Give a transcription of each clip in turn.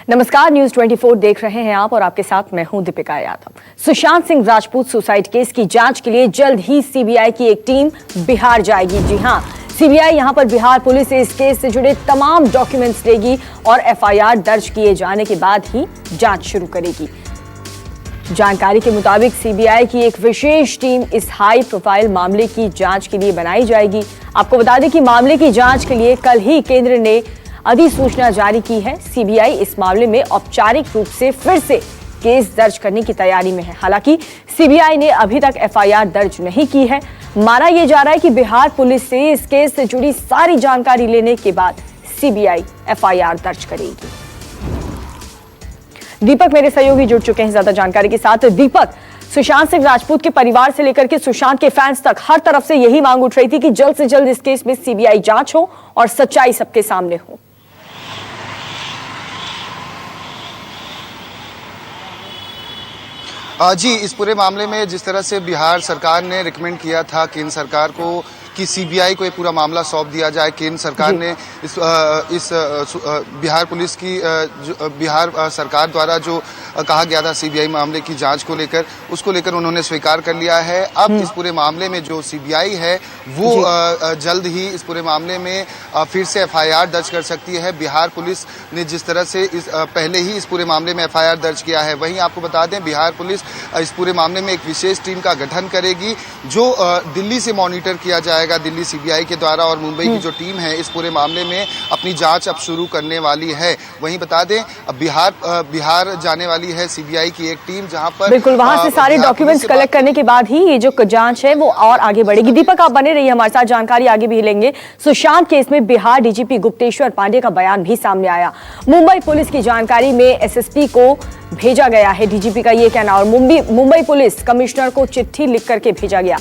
नमस्कार, न्यूज 24 देख रहे हैं आप और आपके साथ मैं हूं दीपिका यादव। सुशांत सिंह राजपूत सुसाइड केस की जांच के लिए जल्द ही सीबीआई की एक टीम बिहार जाएगी। जी हां, सीबीआई यहां पर बिहार पुलिस से इस केस से जुड़े तमाम डॉक्यूमेंट्स लेगी और एफआईआर दर्ज किए जाने के बाद ही जांच शुरू करेगी। जानकारी के मुताबिक सीबीआई की एक विशेष टीम इस हाई प्रोफाइल मामले की जांच के लिए बनाई जाएगी। आपको बता दें कि मामले की जांच के लिए कल ही केंद्र ने अधिसूचना जारी की है। सीबीआई इस मामले में औपचारिक रूप से फिर से केस दर्ज करने की तैयारी में है। हालांकि सीबीआई ने अभी तक एफआईआर दर्ज नहीं की है। माना यह जा रहा है कि बिहार पुलिस से इस केस से जुड़ी सारी जानकारी लेने के बाद सीबीआई एफआईआर दर्ज करेगी। दीपक मेरे सहयोगी जुड़ चुके हैं ज्यादा जानकारी के साथ। दीपक, सुशांत सिंह राजपूत के परिवार से लेकर के सुशांत के फैंस तक हर तरफ से यही मांग उठ रही थी कि जल्द से जल्द इस केस में सीबीआई जांच हो और सच्चाई सबके सामने हो। जी, इस पूरे मामले में जिस तरह से बिहार सरकार ने रिकमेंड किया था केंद्र सरकार को कि सीबीआई को ये पूरा मामला सौंप दिया जाए, केंद्र सरकार ने इस बिहार पुलिस की बिहार सरकार द्वारा जो कहा गया था सीबीआई मामले की जांच को लेकर, उसको लेकर उन्होंने स्वीकार कर लिया है। अब इस पूरे मामले में जो सीबीआई है वो जल्द ही इस पूरे मामले में फिर से एफआईआर दर्ज कर सकती है। बिहार पुलिस ने जिस तरह से पहले ही इस पूरे मामले में एफआईआर दर्ज किया है, वहीं आपको बता दें बिहार पुलिस इस पूरे मामले में एक विशेष टीम का गठन करेगी जो दिल्ली से मॉनिटर किया जाएगा, दिल्ली सीबीआई के द्वारा, और मुंबई की जो टीम है इस पूरे मामले में अपनी जांच अब शुरू करने वाली है। वहीं बता दें बिहार जाने वाली है सीबीआई की एक टीम, जहां पर बिल्कुल वहां से सारे डॉक्यूमेंट्स कलेक्ट करने के बाद ही ये जो जांच है वो और आगे बढ़ेगी। दीपक, आप बने रहिए हमारे साथ, जानकारी आगे भी लेंगे। सुशांत केस में बिहार डीजीपी गुप्तेश्वर पांडे का बयान भी सामने आया। मुंबई पुलिस की जानकारी में एसएसपी को भेजा गया है, डीजीपी का ये कहना, और मुंबई पुलिस कमिश्नर को चिट्ठी लिख करके भेजा गया।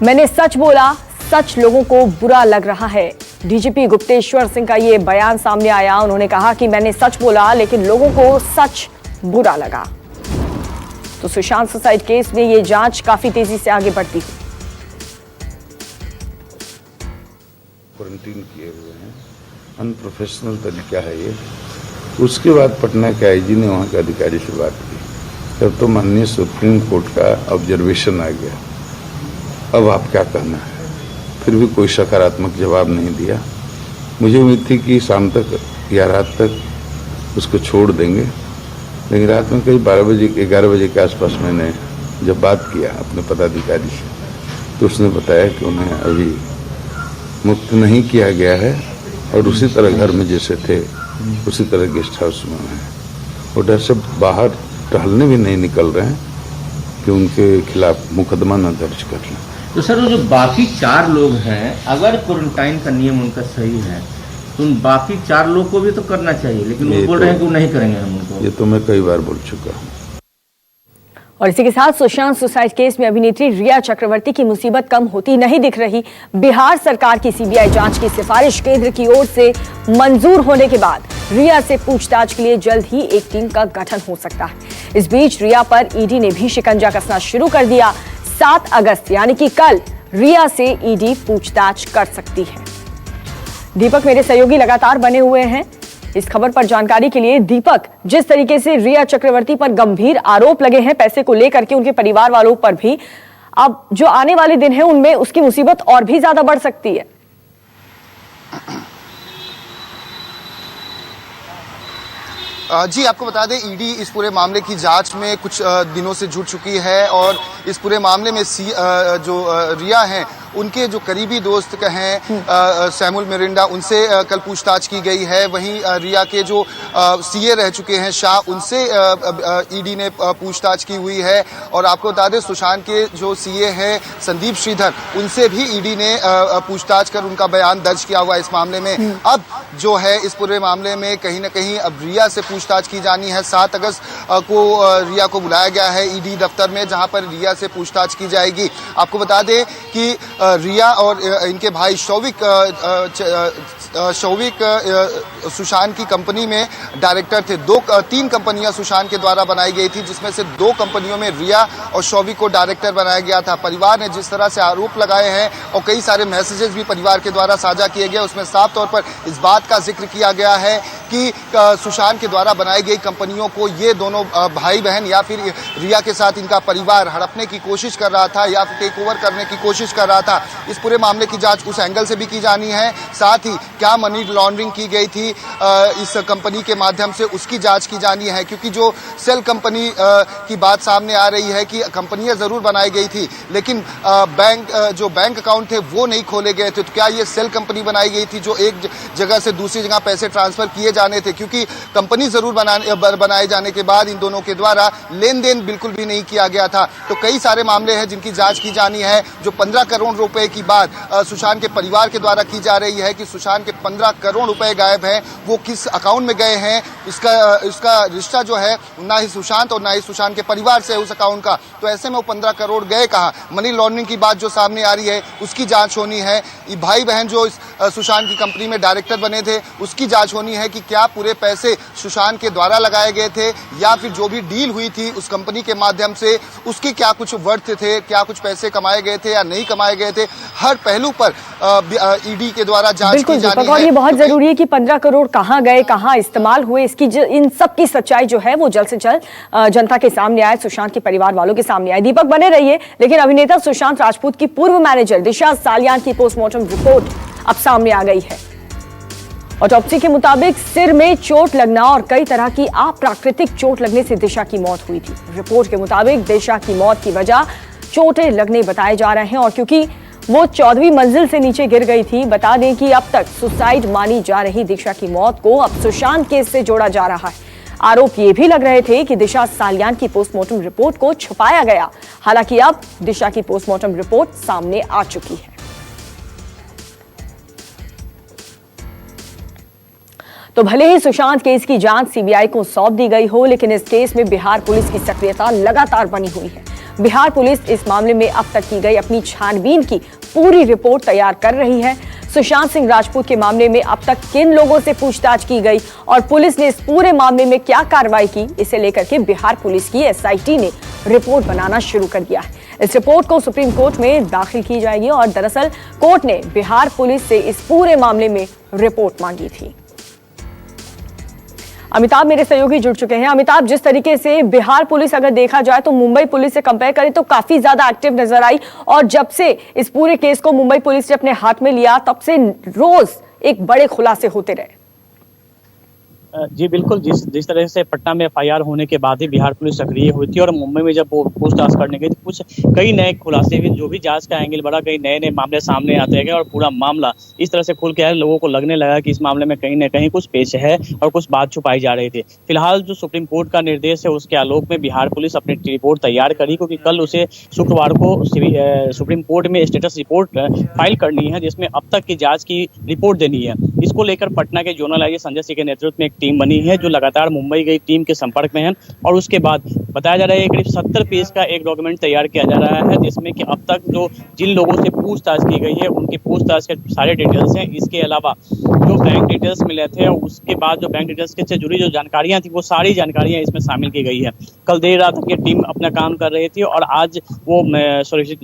मैंने सच बोला, सच लोगों को बुरा लग रहा है। डीजीपी गुप्तेश्वर सिंह का ये बयान सामने आया। उन्होंने कहा कि मैंने सच बोला लेकिन लोगों को सच बुरा लगा। तो सुशांत सुसाइड केस में ये जांच काफी तेजी से आगे बढ़ती है। क्वारंटीन किए हुए हैं, अनप्रोफेशनल तरीका है ये। उसके बाद पटना के आईजी ने वहां के अधिकारी से बात की, तब तो माननीय सुप्रीम कोर्ट का ऑब्जर्वेशन आ गया। अब आप क्या कहना है? फिर भी कोई सकारात्मक जवाब नहीं दिया। मुझे उम्मीद थी कि शाम तक या रात तक उसको छोड़ देंगे, लेकिन रात में करीब 11 बजे के आसपास मैंने जब बात किया अपने पदाधिकारी से, तो उसने बताया कि उन्हें अभी मुक्त नहीं किया गया है और उसी तरह घर में जैसे थे उसी तरह गेस्ट हाउस में हैं। वो डर से बाहर टहलने भी नहीं निकल रहे हैं कि उनके खिलाफ मुकदमा न दर्ज कर लें। तो सर, वो जो बाकी 4 लोग हैं, अगर क्वारंटाइन का नियम उनका सही है तो उन बाकी 4 लोग को भी तो करना चाहिए, लेकिन वो बोल रहे हैं कि वो नहीं करेंगे हम उनको। ये तो मैं कई बार बोल चुका हूँ। और इसी के साथ सुशांत सुसाइड केस में अभिनेत्री रिया चक्रवर्ती की मुसीबत कम होती नहीं दिख रही। बिहार सरकार की सीबीआई जांच की सिफारिश केंद्र की ओर से मंजूर होने के बाद रिया से पूछताछ के लिए जल्द ही एक टीम का गठन हो सकता है। इस बीच रिया पर ईडी ने भी शिकंजा कसना शुरू कर दिया। 7 अगस्त यानी कि कल रिया से ईडी पूछताछ कर सकती है। दीपक मेरे सहयोगी लगातार बने हुए हैं इस खबर पर जानकारी के लिए। दीपक, जिस तरीके से रिया चक्रवर्ती पर गंभीर आरोप लगे हैं पैसे को लेकर के, उनके परिवार वालों पर भी, अब जो आने वाले दिन हैं उनमें उसकी मुसीबत और भी ज्यादा बढ़ सकती है। जी, आपको बता दें ईडी इस पूरे मामले की जांच में कुछ दिनों से जुट चुकी है और इस पूरे मामले में जो रिया हैं उनके जो करीबी दोस्त हैं सैमुअल मिरिंडा, उनसे कल पूछताछ की गई है। वहीं रिया के जो सीए रह चुके हैं शाह, उनसे ईडी ने पूछताछ की हुई है। और आपको बता दें सुशांत के जो सीए हैं संदीप श्रीधर, उनसे भी ईडी ने पूछताछ कर उनका बयान दर्ज किया हुआ है इस मामले में। अब जो है इस पूरे मामले में कहीं ना कहीं अब रिया से पूछताछ की जानी है। 7 अगस्त को रिया को बुलाया गया है ईडी दफ्तर में, जहां पर रिया से पूछताछ की जाएगी। आपको बता दें कि रिया और इनके भाई शौविक शौविक सुशांत की कंपनी में डायरेक्टर थे। 3 कंपनियां सुशांत के द्वारा बनाई गई थी, जिसमें से 2 कंपनियों में रिया और शौविक को डायरेक्टर बनाया गया था। परिवार ने जिस तरह से आरोप लगाए हैं और कई सारे मैसेजेस भी परिवार के द्वारा साझा किए गए, उसमें साफ तौर पर इस बात का जिक्र किया गया है कि सुशांत के द्वारा बनाई गई कंपनियों को ये दोनों भाई बहन या फिर रिया के साथ इनका परिवार हड़पने की कोशिश कर रहा था या फिर टेक ओवर करने की कोशिश कर रहा था। इस पूरे मामले की जांच उस एंगल से भी की जानी है, साथ ही क्या मनी लॉन्ड्रिंग की गई थी इस कंपनी के माध्यम से, उसकी जांच की जानी है। क्योंकि जो सेल कंपनी की बात सामने आ रही है कि कंपनियां जरूर बनाई गई थी, लेकिन जो बैंक अकाउंट थे वो नहीं खोले गए थे। तो क्या ये सेल कंपनी बनाई गई थी जो एक जगह से दूसरी जगह पैसे ट्रांसफर किए जाने थे? क्योंकि कंपनी जरूर बनाए जाने के बाद इन दोनों के द्वारा लेन देन बिल्कुल भी नहीं किया गया था। तो कई सारे मामले हैं जिनकी जांच की जानी है। जो 15 करोड़ रुपए की बात सुशांत के परिवार के द्वारा की जा रही है कि सुशांत के 15 करोड़ रुपए गायब हैं, वो किस अकाउंट में गए हैं, इसका रिश्ता जो है ना ही सुशांत और ना ही सुशांत के परिवार से उस अकाउंट का। तो ऐसे में वो 15 करोड़ गए कहाँ? मनी लॉन्ड्रिंग की बात जो सामने आ रही है उसकी जांच होनी है। ये भाई बहन जो इस सुशांत की कंपनी में डायरेक्टर बने थे उसकी जांच होनी है कि क्या पूरे पैसे सुशांत के द्वारा लगाए गए थे या फिर जो भी डील हुई थी उस कंपनी के माध्यम से उसके क्या कुछ वर्थ थे, क्या कुछ पैसे कमाए गए थे या नहीं कमाए गए थे। हर पहलू पर ईडी के द्वारा जांच की जानी है। ये बहुत जरूरी है कि 15 करोड़ कहाँ गए, कहाँ इस्तेमाल हुए, इसकी इन सब की सच्चाई जो है वो जल्द से जल्द जनता के सामने आए, सुशांत के परिवार वालों के सामने आए। दीपक बने रहिए। लेकिन अभिनेता सुशांत राजपूत की पूर्व मैनेजर दिशा सालियान की पोस्टमार्टम रिपोर्ट अब सामने आ गई है। ऑटोप्सी के मुताबिक सिर में चोट लगना और कई तरह की अप्राकृतिक चोट लगने से दिशा की मौत हुई थी। रिपोर्ट के मुताबिक दिशा की मौत की वजह चोटें लगने बताए जा रहे हैं और क्योंकि वो 14वीं मंजिल से नीचे गिर गई थी। बता दें कि अब तक सुसाइड मानी जा रही दिशा की मौत को अब सुशांत केस से जोड़ा जा रहा है। आरोप ये भी लग रहे थे कि दिशा सालियान की पोस्टमार्टम रिपोर्ट को छुपाया गया। हालांकि अब दिशा की पोस्टमार्टम रिपोर्ट सामने आ चुकी है। तो भले ही सुशांत केस की जांच सीबीआई को सौंप दी गई हो, लेकिन इस केस में बिहार पुलिस की सक्रियता लगातार बनी हुई है। बिहार पुलिस इस मामले में अब तक की गई अपनी छानबीन की पूरी रिपोर्ट तैयार कर रही है। सुशांत सिंह राजपूत के मामले में अब तक किन लोगों से पूछताछ की गई और पुलिस ने इस पूरे मामले में क्या कार्रवाई की, इसे लेकर के बिहार पुलिस की एसआईटी ने रिपोर्ट बनाना शुरू कर दिया है। इस रिपोर्ट को सुप्रीम कोर्ट में दाखिल की जाएगी और दरअसल कोर्ट ने बिहार पुलिस से इस पूरे मामले में रिपोर्ट मांगी थी। अमिताभ मेरे सहयोगी जुड़ चुके हैं। अमिताभ, जिस तरीके से बिहार पुलिस अगर देखा जाए तो मुंबई पुलिस से कंपेयर करें तो काफी ज्यादा एक्टिव नजर आई और जब से इस पूरे केस को मुंबई पुलिस ने अपने हाथ में लिया तब से रोज एक बड़े खुलासे होते रहे। जी बिल्कुल, जिस तरह से पटना में एफआईआर होने के बाद ही बिहार पुलिस सक्रिय हुई थी और मुंबई में जब वो पूछताछ करने गई तो कुछ कई नए खुलासे भी, जो भी जांच का एंगल बढ़ा, कई नए मामले सामने आते गए और पूरा मामला इस तरह से खुल के आया। लोगों को लगने लगा कि इस मामले में कहीं न कहीं कुछ पेच है और कुछ बात छुपाई जा रही थी। फिलहाल जो सुप्रीम कोर्ट का निर्देश है उसके आलोक में बिहार पुलिस अपनी रिपोर्ट तैयार करी, क्योंकि कल उसे शुक्रवार को सुप्रीम कोर्ट में स्टेटस रिपोर्ट फाइल करनी है जिसमें अब तक की जाँच की रिपोर्ट देनी है। इसको लेकर पटना के जोनल आईजी संजय सिंह के नेतृत्व में एक टीम बनी है जो लगातार मुंबई गई टीम के संपर्क में है और उसके बाद बताया जा रहा है करीब 70 पेज का एक डॉक्यूमेंट तैयार किया जा रहा है जिसमें कि अब तक जो जिन लोगों से पूछताछ की गई है उनकी पूछताछ के सारे डिटेल्स हैं। इसके अलावा जो बैंक डिटेल्स मिले थे और उसके बाद जो बैंक डिटेल्स से जुड़ी जो जानकारियां थी वो सारी जानकारियां इसमें शामिल की गई है। कल देर रात की टीम अपना काम कर रही थी और आज वो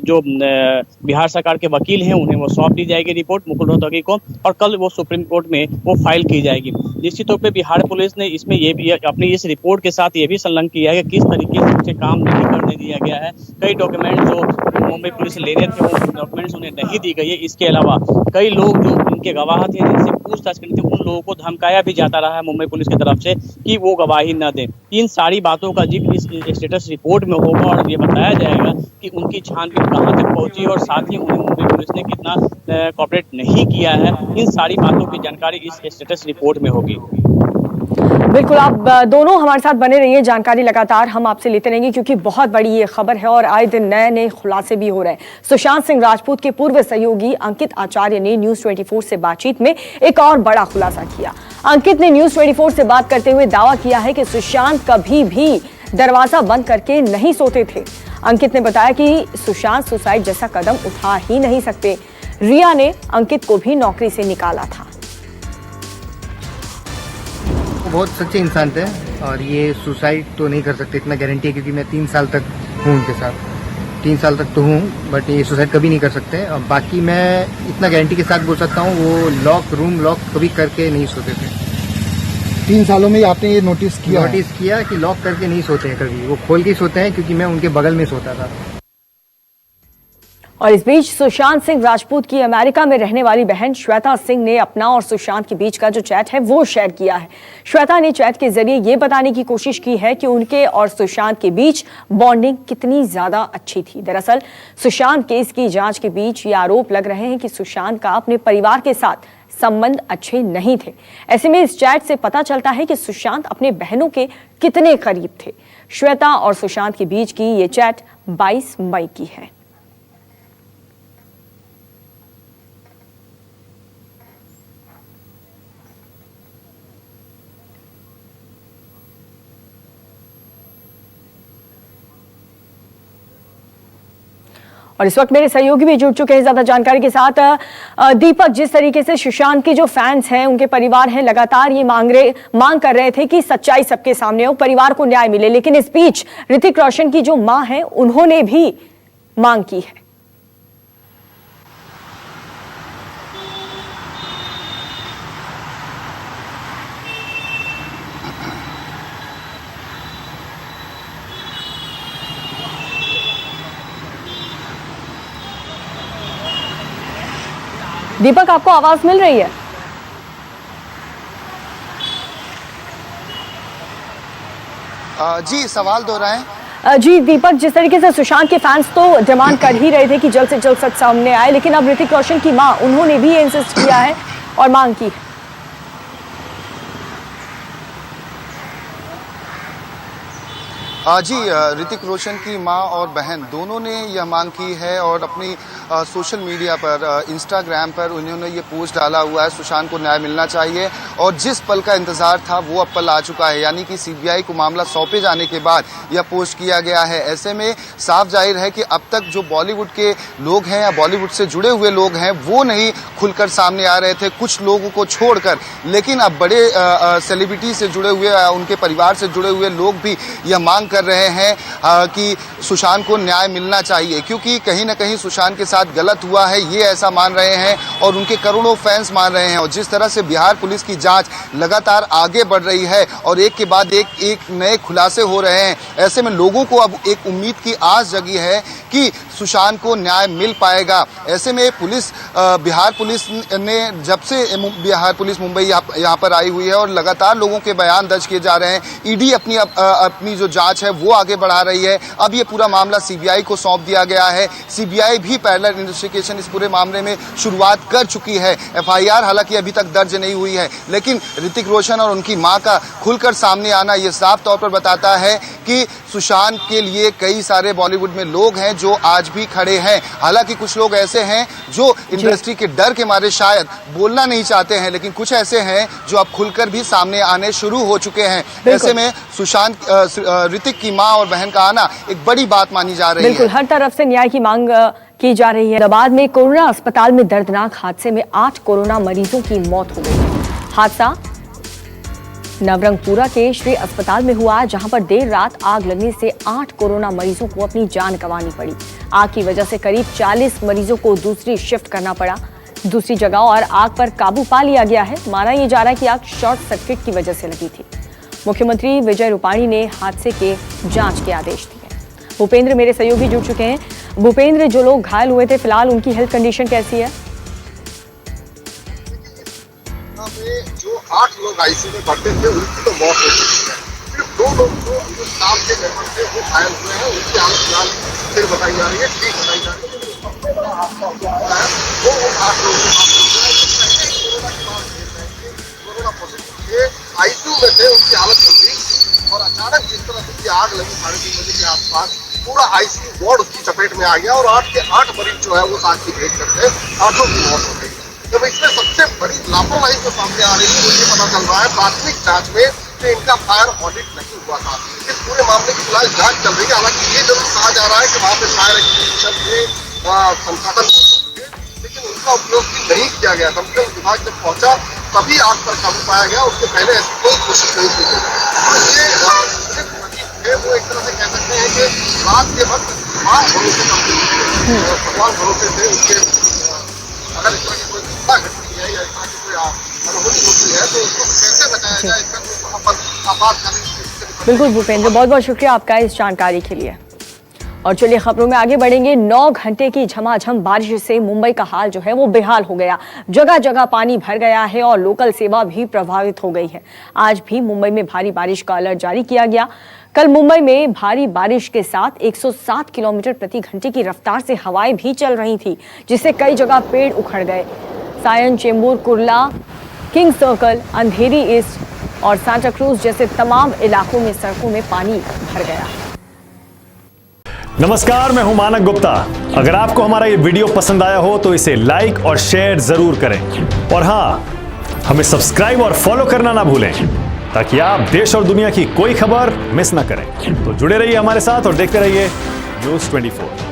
जो बिहार सरकार के वकील हैं उन्हें वो सौंप दी जाएगी रिपोर्ट मुकुल रोहतगी को और कल वो सुप्रीम कोर्ट में वो फाइल की जाएगी। निश्चित तौर पर बिहार पुलिस ने इसमें ये भी अपनी इस रिपोर्ट के साथ ये भी संलग्न किया है कि किस तरीके से उसे काम नहीं करने दिया गया है। कई डॉक्यूमेंट जो मुंबई पुलिस ले रहे थे वो डॉक्यूमेंट्स उन्हें नहीं दी गई है। इसके अलावा कई लोग जो उनके गवाह थे जिनसे पूछताछ करनी थी उन लोगों को धमकाया भी जाता रहा है मुंबई पुलिस की तरफ से कि वो गवाही न दें। इन सारी बातों का जिक्र इस स्टेटस रिपोर्ट में होगा और ये बताया जाएगा कि उनकी छानबीन कहाँ तक पहुंची और साथ ही उन्हें मुंबई पुलिस ने कितना कोऑपरेट नहीं किया है। इन सारी बातों की जानकारी इस स्टेटस रिपोर्ट में होगी। बिल्कुल, आप दोनों हमारे साथ बने रहिए, जानकारी लगातार हम आपसे लेते रहेंगे क्योंकि बहुत बड़ी ये खबर है और आए दिन नए नए खुलासे भी हो रहे हैं। सुशांत सिंह राजपूत के पूर्व सहयोगी अंकित आचार्य ने न्यूज 24 से बातचीत में एक और बड़ा खुलासा किया। अंकित ने न्यूज 24 से बात करते हुए दावा किया है कि सुशांत कभी भी दरवाजा बंद करके नहीं सोते थे। अंकित ने बताया कि सुशांत सुसाइड जैसा कदम उठा ही नहीं सकते। रिया ने अंकित को भी नौकरी से निकाला था। बहुत सच्चे इंसान थे और ये सुसाइड तो नहीं कर सकते, इतना गारंटी है, क्योंकि मैं 3 साल तक हूँ उनके साथ, 3 साल तक तो हूँ, बट ये सुसाइड कभी नहीं कर सकते। और बाकी मैं इतना गारंटी के साथ बोल सकता हूँ वो रूम लॉक कभी करके नहीं सोते थे। 3 सालों में आपने ये नोटिस किया कि लॉक करके नहीं सोते हैं कभी, वो खोल के ही सोते हैं, क्योंकि मैं उनके बगल में सोता था। और इस बीच सुशांत सिंह राजपूत की अमेरिका में रहने वाली बहन श्वेता सिंह ने अपना और सुशांत के बीच का जो चैट है वो शेयर किया है। श्वेता ने चैट के जरिए ये बताने की कोशिश की है कि उनके और सुशांत के बीच बॉन्डिंग कितनी ज्यादा अच्छी थी। दरअसल सुशांत केस की जांच के बीच ये आरोप लग रहे हैं कि सुशांत का अपने परिवार के साथ संबंध अच्छे नहीं थे। ऐसे में इस चैट से पता चलता है कि सुशांत अपने बहनों के कितने करीब थे। श्वेता और सुशांत के बीच की ये चैट 22 मई की है। और इस वक्त मेरे सहयोगी भी जुड़ चुके हैं ज्यादा जानकारी के साथ। दीपक, जिस तरीके से सुशांत के जो फैंस हैं, उनके परिवार हैं, लगातार ये मांग कर रहे थे कि सच्चाई सबके सामने हो, परिवार को न्याय मिले, लेकिन इस बीच ऋतिक रोशन की जो मां है उन्होंने भी मांग की है। दीपक, आपको आवाज मिल रही है? जी, सवाल दोहराएं। जी दीपक, जिस तरीके से सुशांत के फैंस तो डिमांड कर ही रहे थे कि जल्द से जल्द सच सामने आए, लेकिन अब ऋतिक रोशन की मां, उन्होंने भी इंसिस्ट किया है और मांग की है। जी, ऋतिक रोशन की मां और बहन दोनों ने यह मांग की है और अपनी सोशल मीडिया पर, इंस्टाग्राम पर उन्होंने ये पोस्ट डाला हुआ है, सुशांत को न्याय मिलना चाहिए। और जिस पल का इंतजार था वो अब पल आ चुका है, यानी कि सीबीआई को मामला सौंपे जाने के बाद यह पोस्ट किया गया है। ऐसे में साफ जाहिर है कि अब तक जो बॉलीवुड के लोग हैं या बॉलीवुड से जुड़े हुए लोग हैं वो नहीं खुलकर सामने आ रहे थे, कुछ लोगों को छोड़कर, लेकिन अब बड़े सेलिब्रिटी से जुड़े हुए, उनके परिवार से जुड़े हुए लोग भी यह मांग कर रहे हैं कि सुशांत को न्याय मिलना चाहिए, क्योंकि कहीं ना कहीं सुशांत के साथ गलत हुआ है, ये ऐसा मान रहे हैं और उनके करोड़ों फैंस मान रहे हैं। और जिस तरह से बिहार पुलिस की जांच लगातार आगे बढ़ रही है और एक के बाद एक नए खुलासे हो रहे हैं, ऐसे में लोगों को अब एक उम्मीद की आस जगी है कि सुशांत को न्याय मिल पाएगा। ऐसे में पुलिस, बिहार पुलिस ने, जब से बिहार पुलिस मुंबई यहाँ पर आई हुई है और लगातार लोगों के बयान दर्ज किए जा रहे हैं, ईडी अपनी जो जांच है वो आगे बढ़ा रही है। अब ये पूरा मामला सीबीआई को सौंप दिया गया है। सीबीआई भी पैरेलल इन्वेस्टिगेशन इस पूरे मामले में शुरुआत कर चुकी है। एफआईआर हालांकि अभी तक दर्ज नहीं हुई है, लेकिन ऋतिक रोशन और उनकी मां का खुलकर सामने आना ये साफ तौर पर बताता है कि सुशांत के लिए कई सारे बॉलीवुड में लोग हैं जो आज भी खड़े हैं। हालांकि कुछ लोग ऐसे हैं जो इंडस्ट्री के डर के मारे शायद बोलना नहीं चाहते हैं, लेकिन कुछ ऐसे हैं जो अब खुलकर भी सामने आने शुरू हो चुके हैं। ऐसे में सुशांत, ऋतिक की मां और बहन का आना एक बड़ी बात मानी जा रही है। बिल्कुल, हर तरफ से न्याय की मांग की जा रही है। हैदराबाद में कोरोना अस्पताल में दर्दनाक हादसे में 8 कोरोना मरीजों की मौत हो गई। हादसा नवरंगपुरा के श्री अस्पताल में हुआ, जहां पर देर रात आग लगने से 8 कोरोना मरीजों को अपनी जान गंवानी पड़ी। आग की वजह से करीब 40 मरीजों को दूसरी शिफ्ट करना पड़ा दूसरी जगह और आग पर काबू पा लिया गया है। माना यह जा रहा है कि आग शॉर्ट सर्किट की वजह से लगी थी। मुख्यमंत्री विजय रूपाणी ने हादसे के जांच के आदेश दिए। भूपेंद्र मेरे सहयोगी जुड़ चुके हैं। भूपेंद्र, जो लोग घायल हुए थे, फिलहाल उनकी हेल्थ कंडीशन कैसी है? जो 8 लोग आईसीयू में भर्ती थे उनकी तो मौत हो चुकी है। सिर्फ 2 लोग जो स्टाफ के मेंबर थे वो घायल हुए हैं, उनकी हालत फिलहाल स्थिर बताई जा रही है, ठीक बताई जा रही है। सबसे बड़ा हादसा हुआ है वो 8 लोगों के साथ हुआ है जो पहले कोरोना की बात देख रहे थे, कोरोना पॉजिटिव थे, आईसीयू में थे, उनकी हालत गंभीर थी और अचानक जिस तरह से आग लगी 3:30 बजे के आसपास, पूरा आईसीयू वार्ड उसकी चपेट में आ गया और 8 के 8 मरीज जो है वो आग की भेंट करते 8 की मौत हो गई। जब इसमें सबसे बड़ी लापरवाही जो सामने आ रही है वो ये पता चल रहा है प्राथमिक जांच में कि इनका फायर ऑडिट नहीं हुआ था। इस पूरे मामले की फिलहाल जांच चल रही है। हालांकि ये जरूर कहा जा रहा है कि वहाँ पे फायर एक्सटिंग्विशर के संसाधन मौजूद थे, लेकिन उनका उपयोग भी नहीं किया गया। दमकल विभाग जब पहुंचा तभी आग पर काबू पाया गया, उसके पहले ऐसी कोई कोशिश नहीं की गई। और ये वो एक तरह से कह सकते हैं कि रात के वक्त भगवान भरोसे थे उसके, अगर इस तरह की कोई घटना घटती है या इस तरह की कोई अनहोनी होती है तो उसको कैसे बचाया जाए, इसका कोई वहाँ पर आपातकालीन स्थिति। बिल्कुल भूपेंद्र, बहुत बहुत शुक्रिया आपका इस जानकारी के लिए। और चलिए खबरों में आगे बढ़ेंगे। 9 घंटे की झमाझम बारिश से मुंबई का हाल जो है वो बेहाल हो गया। जगह जगह पानी भर गया है और लोकल सेवा भी प्रभावित हो गई है। आज भी मुंबई में भारी बारिश का अलर्ट जारी किया गया। कल मुंबई में भारी बारिश के साथ 107 किलोमीटर प्रति घंटे की रफ्तार से हवाएं भी चल रही थी, जिससे कई जगह पेड़ उखड़ गए। सायन, चेंबूर, कुर्ला, किंग सर्कल, अंधेरी ईस्ट और सांता क्रूज जैसे तमाम इलाकों में सड़कों में पानी भर गया। नमस्कार, मैं हूं मानक गुप्ता। अगर आपको हमारा ये वीडियो पसंद आया हो तो इसे लाइक और शेयर जरूर करें और हां, हमें सब्सक्राइब और फॉलो करना ना भूलें ताकि आप देश और दुनिया की कोई खबर मिस ना करें। तो जुड़े रहिए हमारे साथ और देखते रहिए News 24।